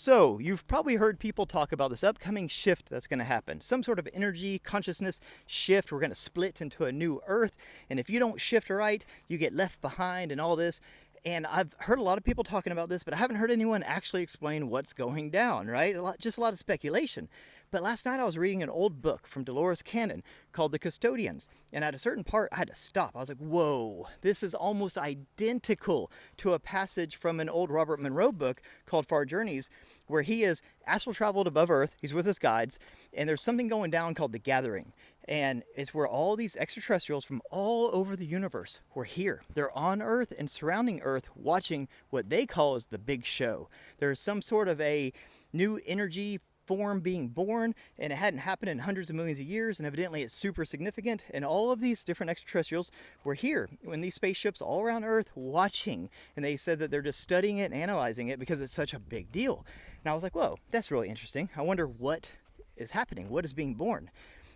So, you've probably heard people talk about this upcoming shift that's going to happen. Some sort of energy, consciousness shift. We're going to split into a new Earth. And if you don't shift right, you get left behind and all this. And I've heard a lot of people talking about this, but I haven't heard anyone actually explain what's going down, right? Just a lot of speculation. But last night I was reading an old book from Dolores Cannon called The Custodians. And at a certain part, I had to stop. I was like, whoa, this is almost identical to a passage from an old Robert Monroe book called Far Journeys, where he is astral traveled above Earth. He's with his guides. And there's something going down called the Gathering. And it's where all these extraterrestrials from all over the universe were here. They're on Earth and surrounding Earth watching what they call as the big show. There's some sort of a new energy form being born, and it hadn't happened in hundreds of millions of years, and evidently it's super significant. And all of these different extraterrestrials were here in these spaceships all around Earth watching. And they said that they're just studying it and analyzing it because it's such a big deal. And I was like, whoa, that's really interesting. I wonder what is happening, what is being born.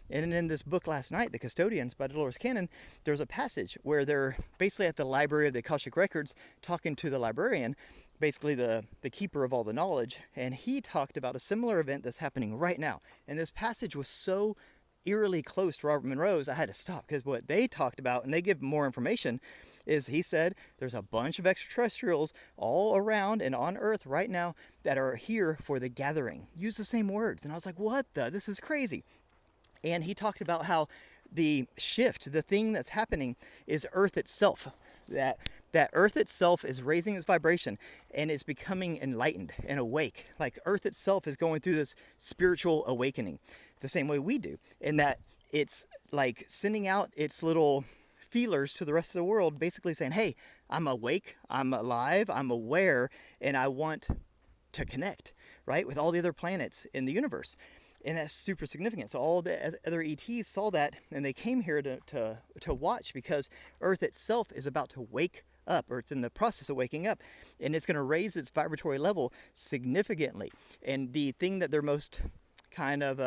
And in this book last night, The Custodians by Dolores Cannon, there's a passage where they're basically at the Library of the Akashic Records talking to the librarian, basically the keeper of all the knowledge, and he talked about a similar event that's happening right now. And this passage was so eerily close to Robert Monroe's, I had to stop, because what they talked about, and they give more information, is he said there's a bunch of extraterrestrials all around and on Earth right now that are here for the gathering. Use the same words. And I was like, what the? This is crazy. And he talked about how the shift, the thing that's happening, is Earth itself. That Earth itself is raising its vibration and is becoming enlightened and awake. Like Earth itself is going through this spiritual awakening, the same way we do. And that it's like sending out its little feelers to the rest of the world, basically saying, hey, I'm awake, I'm alive, I'm aware, and I want to connect, right, with all the other planets in the universe. And that's super significant. So all the other ETs saw that, and they came here to watch, because Earth itself is about to wake up, or it's in the process of waking up, and it's going to raise its vibratory level significantly. And the thing that they're most kind of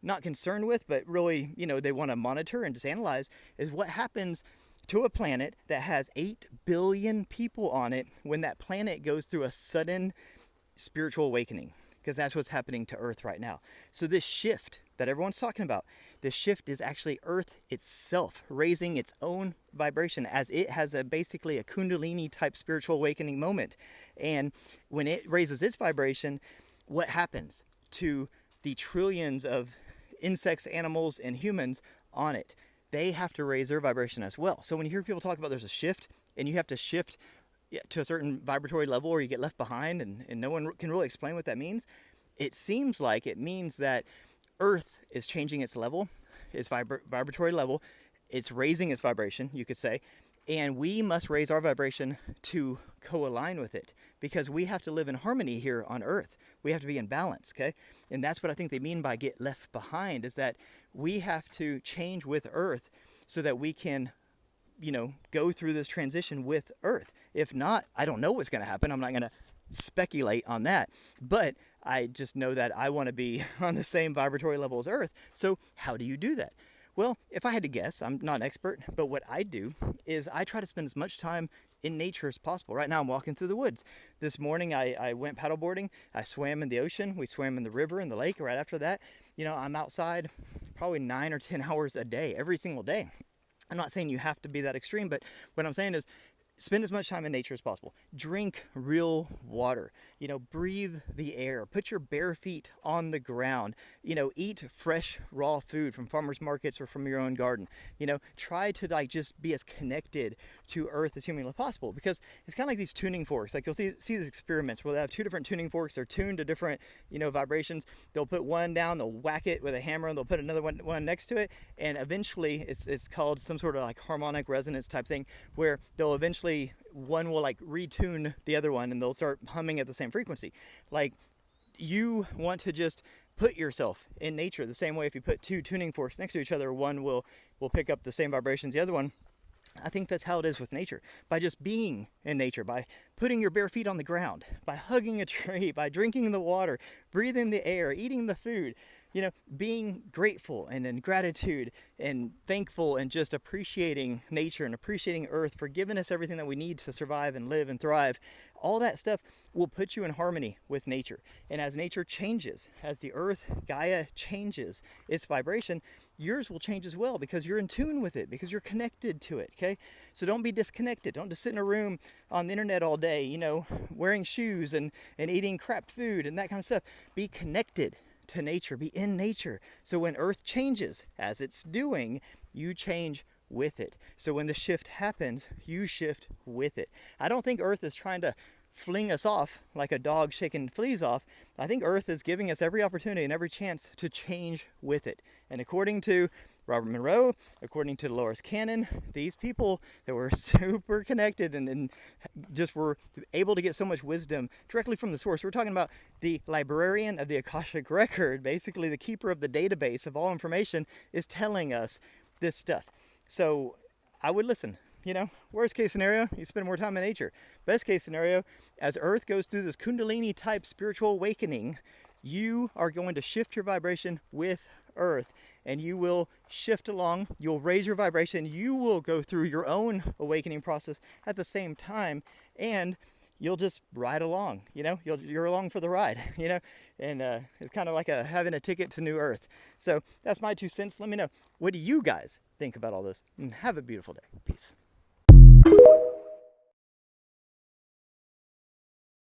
not concerned with, but really, they want to monitor and just analyze, is what happens to a planet that has 8 billion people on it when that planet goes through a sudden spiritual awakening. Because that's what's happening to Earth right now. So this shift that everyone's talking about, this shift is actually Earth itself raising its own vibration, as it has basically a Kundalini type spiritual awakening moment. And when it raises its vibration, what happens to the trillions of insects, animals, and humans on it? They have to raise their vibration as well. So when you hear people talk about there's a shift, and you have to shift to a certain vibratory level or you get left behind, and no one can really explain what that means, it seems like it means that Earth is changing its level, its vibratory level. It's raising its vibration, you could say, and we must raise our vibration to co-align with it, because we have to live in harmony here on Earth. We have to be in balance, okay? And that's what I think they mean by get left behind, is that we have to change with Earth so that we can go through this transition with Earth. If not, I don't know what's going to happen. I'm not going to speculate on that. But I just know that I want to be on the same vibratory level as Earth. So how do you do that? Well, if I had to guess, I'm not an expert, but what I do is I try to spend as much time in nature as possible. Right now I'm walking through the woods. This morning I went paddleboarding. I swam in the ocean. We swam in the river and the lake. Right after that, I'm outside probably 9 or 10 hours a day, every single day. I'm not saying you have to be that extreme, but what I'm saying is spend as much time in nature as possible. Drink real water. Breathe the air. Put your bare feet on the ground. Eat fresh, raw food from farmers markets or from your own garden. Try to just be as connected to Earth as humanly possible, because it's kind of like these tuning forks. Like you'll see these experiments where they have 2 different tuning forks. They're tuned to different, vibrations. They'll put one down, they'll whack it with a hammer, and they'll put another one next to it. And eventually it's called some sort of like harmonic resonance type thing, where they'll eventually one will like retune the other one, and they'll start humming at the same frequency. Like, you want to just put yourself in nature the same way. If you put 2 tuning forks next to each other, one will pick up the same vibrations the other one. I think that's how it is with nature. By just being in nature, by putting your bare feet on the ground, by hugging a tree, by drinking the water, breathing the air, eating the food, being grateful and in gratitude and thankful and just appreciating nature and appreciating Earth for giving us everything that we need to survive and live and thrive. All that stuff will put you in harmony with nature. And as nature changes, as the Earth, Gaia, changes its vibration, yours will change as well, because you're in tune with it, because you're connected to it, okay? So don't be disconnected. Don't just sit in a room on the internet all day, wearing shoes and eating crap food and that kind of stuff. Be connected to nature. Be in nature. So when Earth changes, as it's doing, you change with it. So when the shift happens, you shift with it. I don't think Earth is trying to fling us off like a dog shaking fleas off. I think Earth is giving us every opportunity and every chance to change with it. And according to Robert Monroe, according to Dolores Cannon, these people that were super connected and just were able to get so much wisdom directly from the source. We're talking about the librarian of the Akashic Record, basically the keeper of the database of all information, is telling us this stuff. So I would listen. Worst case scenario, you spend more time in nature. Best case scenario, as Earth goes through this Kundalini type spiritual awakening, you are going to shift your vibration with Earth, and you will shift along. You'll raise your vibration. You will go through your own awakening process at the same time, and you'll just ride along. You're along for the ride. And it's kind of like having a ticket to New Earth. So that's my 2 cents. Let me know, what do you guys think about all this? And have a beautiful day. Peace.